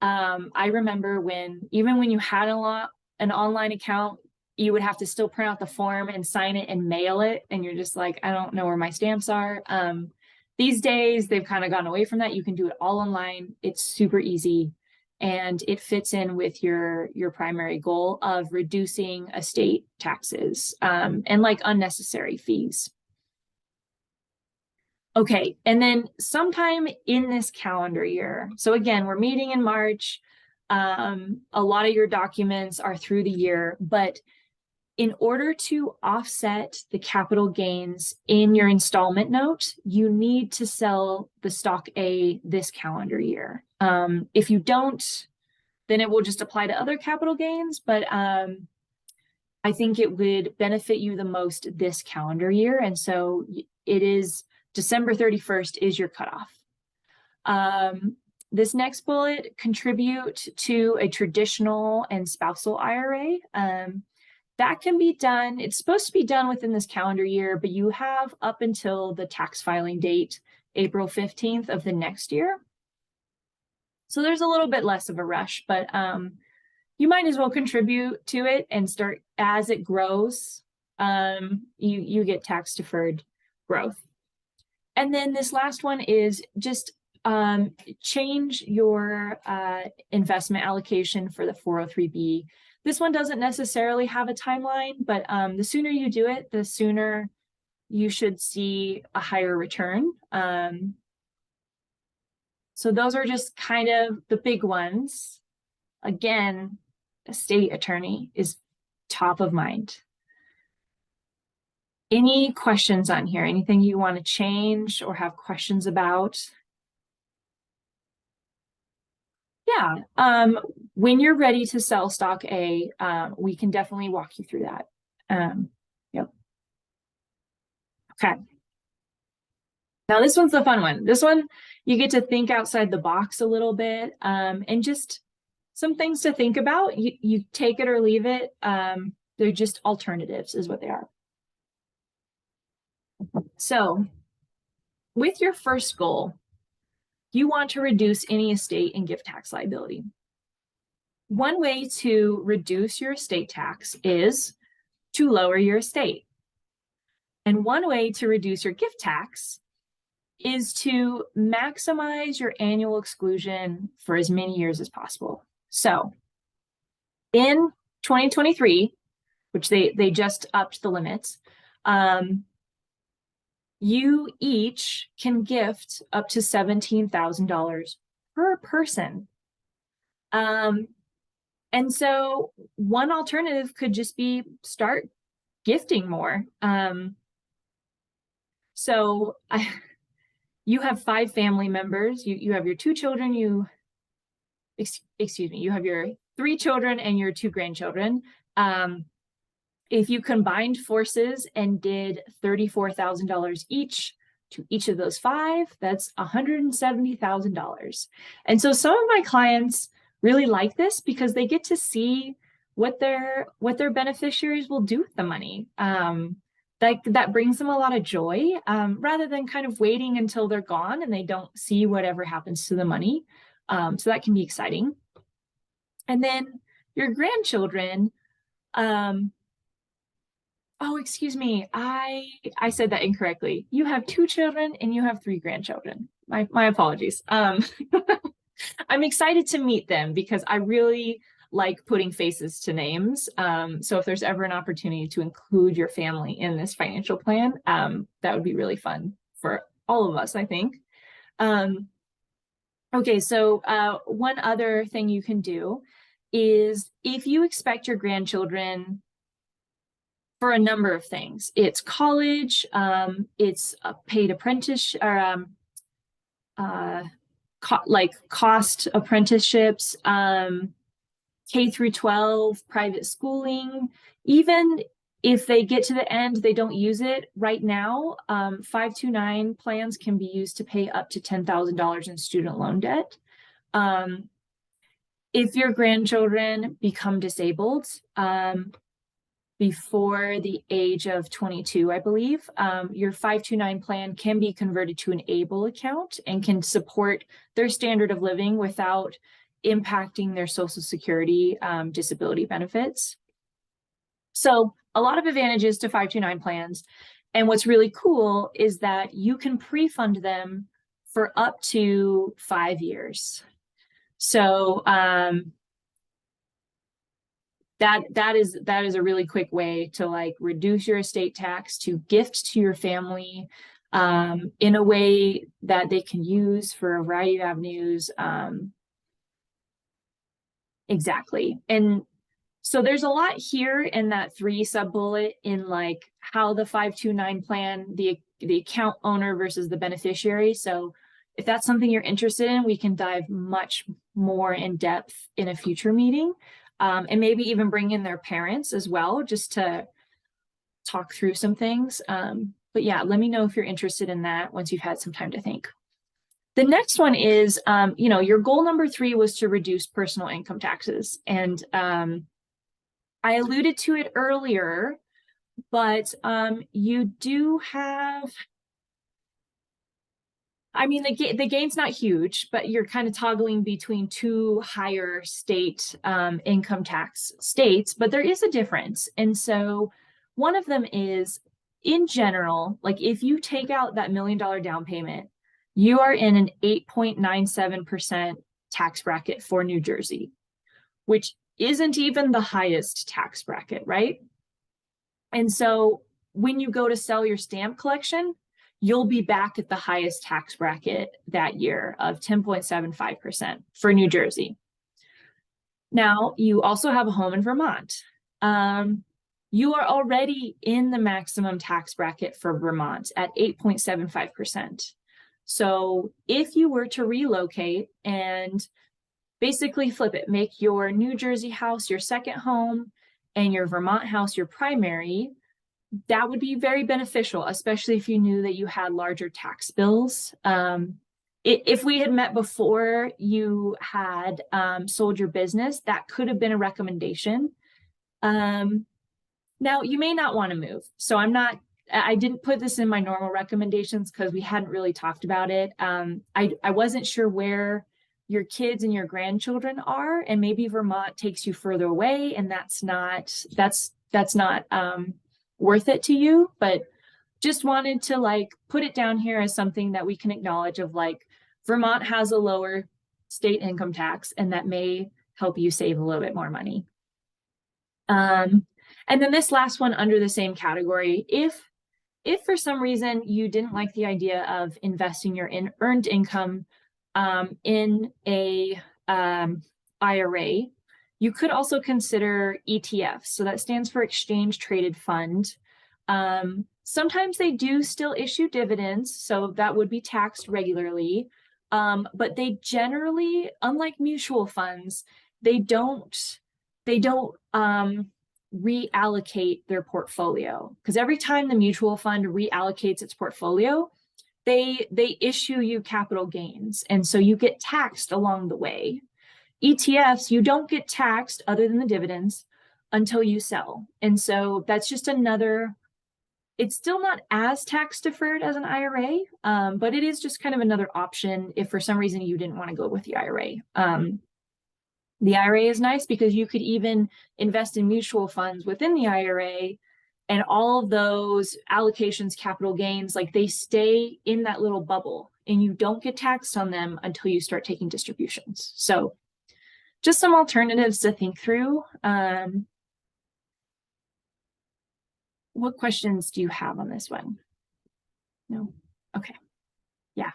I remember even when you had an online account, you would have to still print out the form and sign it and mail it. And you're just like, I don't know where my stamps are. These days, they've kind of gone away from that. You can do it all online. It's super easy. And it fits in with your primary goal of reducing estate taxes and like unnecessary fees. Okay, and then sometime in this calendar year, so again, we're meeting in March. A lot of your documents are through the year, but in order to offset the capital gains in your installment note, you need to sell the stock A this calendar year. If you don't, then it will just apply to other capital gains, but I think it would benefit you the most this calendar year. And so it is December 31st is your cutoff. This next bullet, contribute to a traditional and spousal IRA. That can be done. It's supposed to be done within this calendar year, but you have up until the tax filing date, April 15th of the next year. So there's a little bit less of a rush, but you might as well contribute to it and start as it grows. You get tax deferred growth. And then this last one is just change your investment allocation for the 403b. This one doesn't necessarily have a timeline, but the sooner you do it, the sooner you should see a higher return. So those are just kind of the big ones. Again, estate attorney is top of mind. Any questions on here? Anything you want to change or have questions about? Yeah, when you're ready to sell stock A, we can definitely walk you through that. Yep. Okay. Now this one's the fun one. This one, you get to think outside the box a little bit, and just some things to think about. You take it or leave it. They're just alternatives is what they are. So with your first goal, you want to reduce any estate and gift tax liability. One way to reduce your estate tax is to lower your estate. And one way to reduce your gift tax is to maximize your annual exclusion for as many years as possible. So in 2023, which they just upped the limits, you each can gift up to $17,000 per person. And so one alternative could just be start gifting more. You have 5 family members. You have your 2 children. Excuse me. You have your 3 children and your 2 grandchildren. If you combined forces and did $34,000 each to each of those 5, that's $170,000. And so some of my clients really like this because they get to see what their beneficiaries will do with the money. That brings them a lot of joy, rather than kind of waiting until they're gone and they don't see whatever happens to the money. So that can be exciting. And then your grandchildren, oh, excuse me, I said that incorrectly. You have 2 children and you have 3 grandchildren. My apologies. I'm excited to meet them because I really like putting faces to names. So if there's ever an opportunity to include your family in this financial plan, that would be really fun for all of us, I think. Okay, so one other thing you can do is if you expect your grandchildren for a number of things, it's college, it's a paid apprentice, or cost apprenticeships, K through 12, private schooling. Even if they get to the end, they don't use it right now, 529 plans can be used to pay up to $10,000 in student loan debt. If your grandchildren become disabled before the age of 22, I believe, your 529 plan can be converted to an ABLE account and can support their standard of living without impacting their Social Security disability benefits. So a lot of advantages to 529 plans. And what's really cool is that you can pre-fund them for up to 5 years. So that is a really quick way to like reduce your estate tax, to gift to your family in a way that they can use for a variety of avenues. Exactly. And so there's a lot here in that 3 sub-bullet in like how the 529 plan, the account owner versus the beneficiary. So if that's something you're interested in, we can dive much more in depth in a future meeting, and maybe even bring in their parents as well, just to talk through some things. But yeah, let me know if you're interested in that once you've had some time to think. The next one is, your goal number 3 was to reduce personal income taxes. And I alluded to it earlier, but you do have, I mean, the gain's not huge, but you're kind of toggling between 2 higher state income tax states, but there is a difference. And so one of them is, in general, like if you take out that $1 million down payment, you are in an 8.97% tax bracket for New Jersey, which isn't even the highest tax bracket, right? And so when you go to sell your stamp collection, you'll be back at the highest tax bracket that year of 10.75% for New Jersey. Now, you also have a home in Vermont. You are already in the maximum tax bracket for Vermont at 8.75%. So if you were to relocate and basically flip it, make your New Jersey house your second home and your Vermont house your primary, that would be very beneficial, especially if you knew that you had larger tax bills. If we had met before you had sold your business, that could have been a recommendation. Now, you may not want to move. So I didn't put this in my normal recommendations because we hadn't really talked about it. I wasn't sure where your kids and your grandchildren are, and maybe Vermont takes you further away, and that's not worth it to you. But just wanted to like put it down here as something that we can acknowledge of like Vermont has a lower state income tax, and that may help you save a little bit more money. And then this last one under the same category, if for some reason you didn't like the idea of investing your earned income in a IRA, you could also consider ETFs. So that stands for Exchange Traded Fund. Sometimes they do still issue dividends, so that would be taxed regularly. But they generally, unlike mutual funds, they don't reallocate their portfolio, because every time the mutual fund reallocates its portfolio, they issue you capital gains, and so you get taxed along the way. ETFs, you don't get taxed other than the dividends until you sell, and so that's just another. It's still not as tax deferred as an IRA, but it is just kind of another option if for some reason you didn't want to go with the IRA. The IRA is nice because you could even invest in mutual funds within the IRA, and all of those allocations, capital gains, like they stay in that little bubble and you don't get taxed on them until you start taking distributions. So just some alternatives to think through. What questions do you have on this one? No? Okay. Yeah.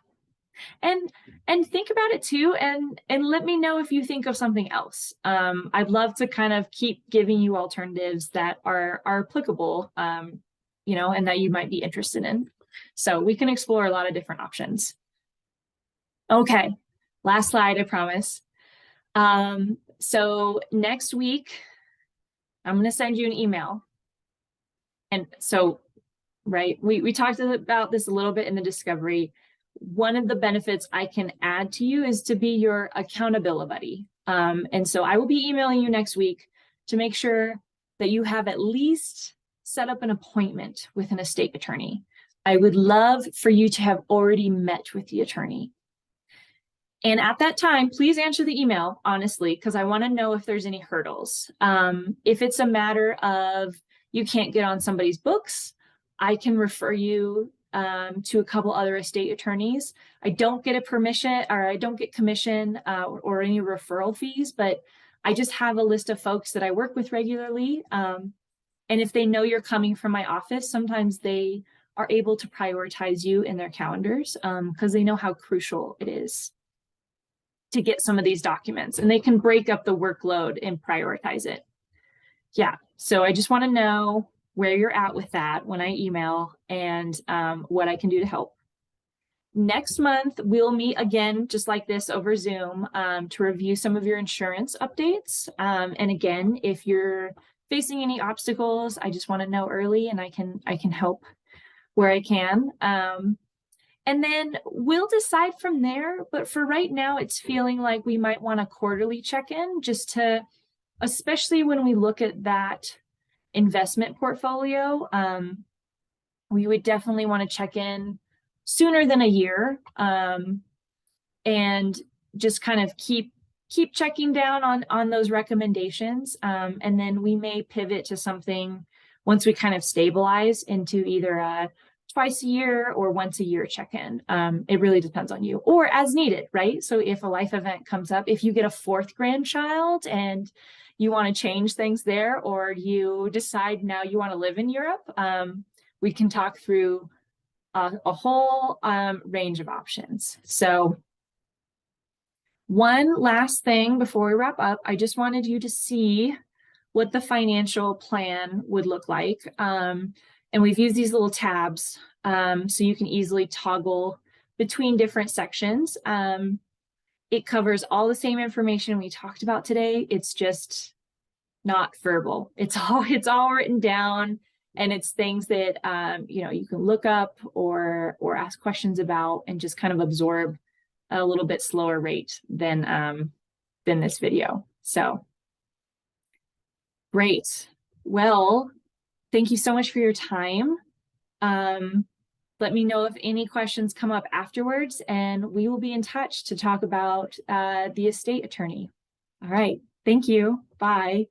And think about it too, and let me know if you think of something else. I'd love to kind of keep giving you alternatives that are applicable, you know, and that you might be interested in. So we can explore a lot of different options. Okay, last slide, I promise. So next week, I'm going to send you an email. And so, right, we talked about this a little bit in the discovery. One of the benefits I can add to you is to be your accountability buddy. And so I will be emailing you next week to make sure that you have at least set up an appointment with an estate attorney. I would love for you to have already met with the attorney. And at that time, please answer the email, honestly, because I want to know if there's any hurdles. If it's a matter of you can't get on somebody's books, I can refer you to a couple other estate attorneys. I don't get commission or any referral fees, but I just have a list of folks that I work with regularly. And if they know you're coming from my office, sometimes they are able to prioritize you in their calendars because they know how crucial it is to get some of these documents, and they can break up the workload and prioritize it. Yeah, so I just want to know where you're at with that when I email, and what I can do to help. Next month, we'll meet again, just like this over Zoom, to review some of your insurance updates. And again, if you're facing any obstacles, I just want to know early, and I can help where I can. And then we'll decide from there. But for right now, it's feeling like we might want a quarterly check-in, just to, especially when we look at that investment portfolio, we would definitely want to check in sooner than a year, and just kind of keep checking down on those recommendations. And then we may pivot to something once we kind of stabilize into either a twice a year or once a year check-in. It really depends on you, or as needed, right? So if a life event comes up, if you get a fourth grandchild and you want to change things there, or you decide now you want to live in Europe, we can talk through a whole range of options. So one last thing before we wrap up, I just wanted you to see what the financial plan would look like. And we've used these little tabs so you can easily toggle between different sections. It covers all the same information we talked about today. It's just not verbal. It's all written down, and it's things that you know, you can look up or ask questions about and just kind of absorb a little bit slower rate than this video. So great. Well, thank you so much for your time. Let me know if any questions come up afterwards, and we will be in touch to talk about the estate attorney. All right. Thank you. Bye.